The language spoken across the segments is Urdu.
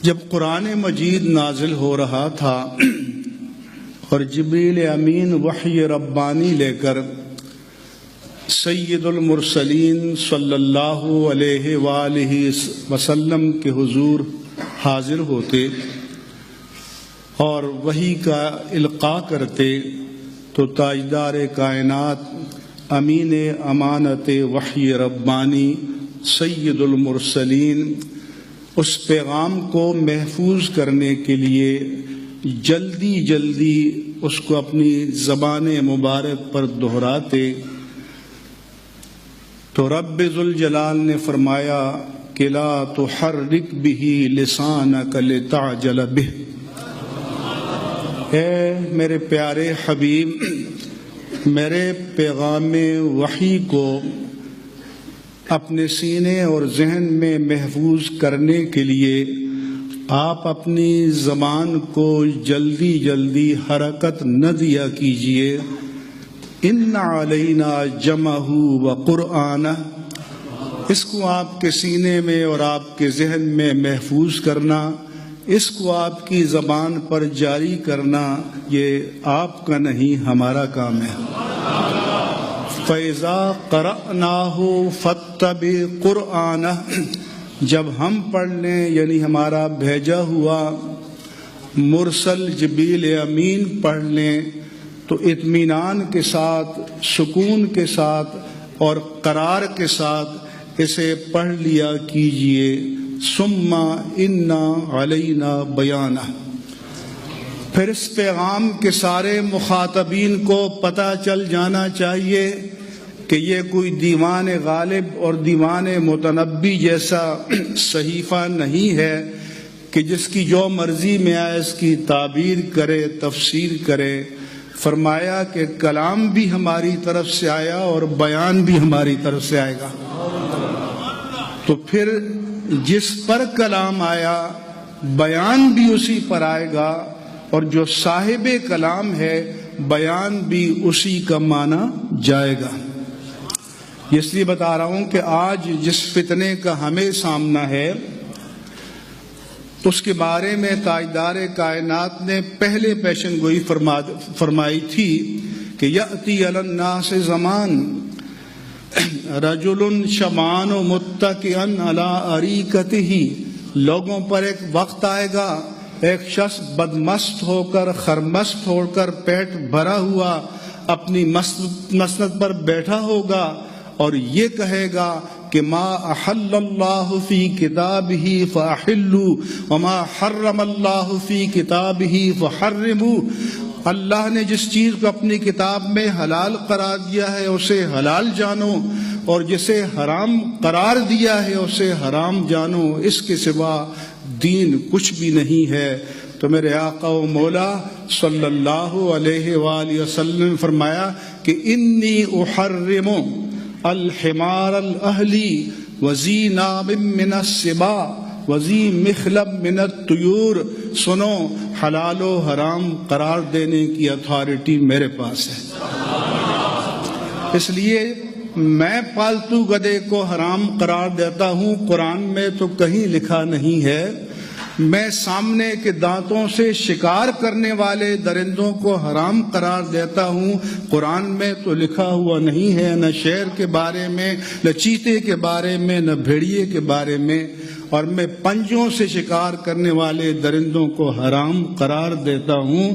جب قرآن مجید نازل ہو رہا تھا اور جبریل امین وحی ربانی لے کر سید المرسلین صلی اللہ علیہ وآلہ وسلم کے حضور حاضر ہوتے اور وحی کا القاء کرتے تو تاجدار کائنات امین امانت وحی ربانی سید المرسلین اس پیغام کو محفوظ کرنے کے لیے جلدی اس کو اپنی زبان مبارک پر دہراتے تو رب ذوالجلال نے فرمایا کہ لا تحرک به لسانک لتعجل به، اے میرے پیارے حبیب، میرے پیغام وحی کو اپنے سینے اور ذہن میں محفوظ کرنے کے لیے آپ اپنی زبان کو جلدی حرکت نہ دیا کیجیے۔ ان علینا جمعہ وقرآنہ، اس کو آپ کے سینے میں اور آپ کے ذہن میں محفوظ کرنا، اس کو آپ کی زبان پر جاری کرنا، یہ آپ کا نہیں ہمارا کام ہے۔ فَإِذَا قَرَأْنَاهُ فَاتَّبِعْ قُرْآنَهُ، جب ہم پڑھ لیں یعنی ہمارا بھیجا ہوا مرسل جبریل امین پڑھ لیں تو اطمینان کے ساتھ، سکون کے ساتھ اور قرار کے ساتھ اسے پڑھ لیا کیجئے۔ ثم اِنَّ عَلَيْنَا بَيَانَهُ، پھر اس پیغام کے سارے مخاطبین کو پتہ چل جانا چاہیے کہ یہ کوئی دیوان غالب اور دیوان متنبی جیسا صحیفہ نہیں ہے کہ جس کی جو مرضی میں آئے اس کی تعبیر کرے، تفسیر کرے۔ فرمایا کہ کلام بھی ہماری طرف سے آیا اور بیان بھی ہماری طرف سے آئے گا۔ تو پھر جس پر کلام آیا بیان بھی اسی پر آئے گا، اور جو صاحب کلام ہے بیان بھی اسی کا مانا جائے گا۔ اس لیے بتا رہا ہوں کہ آج جس فتنے کا ہمیں سامنا ہے اس کے بارے میں تاجدار کائنات نے پہلے پیشن گوئی فرمائی تھی کہ یأتی علی الناس زمان رجل شبان متکئا علی اریکتہ، لوگوں پر ایک وقت آئے گا ایک شخص بدمست ہو کر، خرمست ہو کر، پیٹ بھرا ہوا اپنی مسند پر بیٹھا ہوگا اور یہ کہے گا کہ ما احل اللہ فی کتابہ فاحلوا وما حرم اللہ فی کتابہ فحرموا، اللہ نے جس چیز کو اپنی کتاب میں حلال قرار دیا ہے اسے حلال جانو، اور جسے حرام قرار دیا ہے اسے حرام جانو، اس کے سوا دین کچھ بھی نہیں ہے۔ تو میرے آقا و مولا صلی اللہ علیہ وآلہ وسلم فرمایا کہ انی احرم الحمار الاہلی وذی ناب من السباع وذی مخلب من الطیور، سنو حلال و حرام قرار دینے کی اتھارٹی میرے پاس ہے، اس لیے میں پالتو گدھے کو حرام قرار دیتا ہوں، قرآن میں تو کہیں لکھا نہیں ہے۔ میں سامنے کے دانتوں سے شکار کرنے والے درندوں کو حرام قرار دیتا ہوں، قرآن میں تو لکھا ہوا نہیں ہے، نہ شیر کے بارے میں، نہ چیتے کے بارے میں، نہ بھیڑیے کے بارے میں، اور میں پنجوں سے شکار کرنے والے درندوں کو حرام قرار دیتا ہوں۔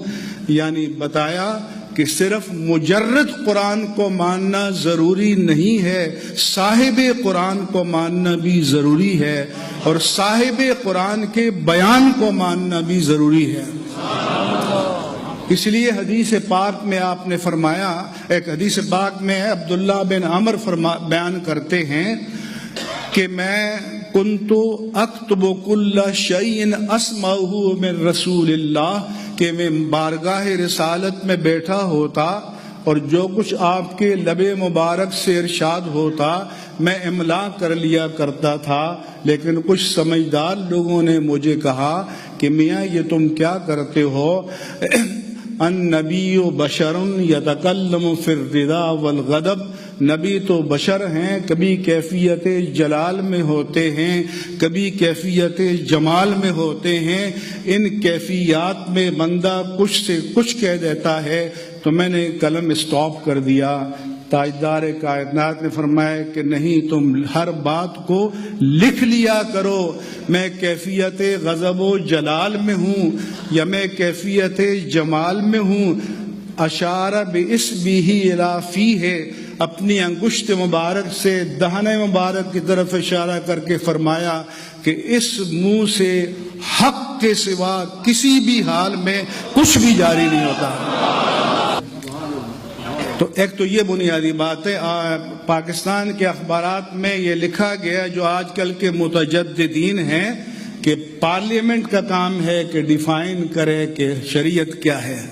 یعنی بتایا کہ صرف مجرد قرآن کو ماننا ضروری نہیں ہے، صاحب قرآن کو ماننا بھی ضروری ہے، اور صاحب قرآن کے بیان کو ماننا بھی ضروری ہے۔ اس لیے حدیث پاک میں آپ نے فرمایا، ایک حدیث پاک میں عبداللہ بن عمر بیان کرتے ہیں کہ میں کنتو اکتب کل شیء اسمعہ من رسول اللہ، کہ میں بارگاہ رسالت میں بیٹھا ہوتا اور جو کچھ آپ کے لب مبارک سے ارشاد ہوتا میں املا کر لیا کرتا تھا، لیکن کچھ سمجھدار لوگوں نے مجھے کہا کہ میاں یہ تم کیا کرتے ہو، النبی بشر یتکلم فی الرضا والغضب، نبی تو بشر ہیں، کبھی کیفیت جلال میں ہوتے ہیں، کبھی کیفیت جمال میں ہوتے ہیں، ان کیفیات میں بندہ کچھ سے کچھ کہہ دیتا ہے۔ تو میں نے قلم اسٹاپ کر دیا۔ تاجدار کائنات نے فرمایا کہ نہیں، تم ہر بات کو لکھ لیا کرو، میں کیفیت غضب و جلال میں ہوں یا میں کیفیت جمال میں ہوں۔ اشارہ باسمہ الی فیہ، اپنی انگشت مبارک سے دہنے مبارک کی طرف اشارہ کر کے فرمایا کہ اس منہ سے حق کے سوا کسی بھی حال میں کچھ بھی جاری نہیں ہوتا۔ تو ایک تو یہ بنیادی بات ہے۔ پاکستان کے اخبارات میں یہ لکھا گیا، جو آج کل کے متجددین ہیں، کہ پارلیمنٹ کا کام ہے کہ ڈیفائن کرے کہ شریعت کیا ہے۔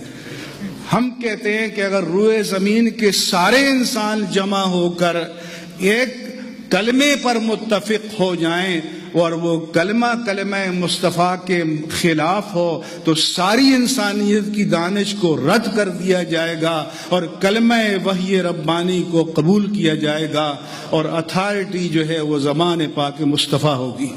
ہم کہتے ہیں کہ اگر روئے زمین کے سارے انسان جمع ہو کر ایک کلمے پر متفق ہو جائیں اور وہ کلمہ مصطفیٰ کے خلاف ہو تو ساری انسانیت کی دانش کو رد کر دیا جائے گا اور کلمہ وحی ربانی کو قبول کیا جائے گا، اور اتھارٹی جو ہے وہ زمان پاک مصطفیٰ ہوگی۔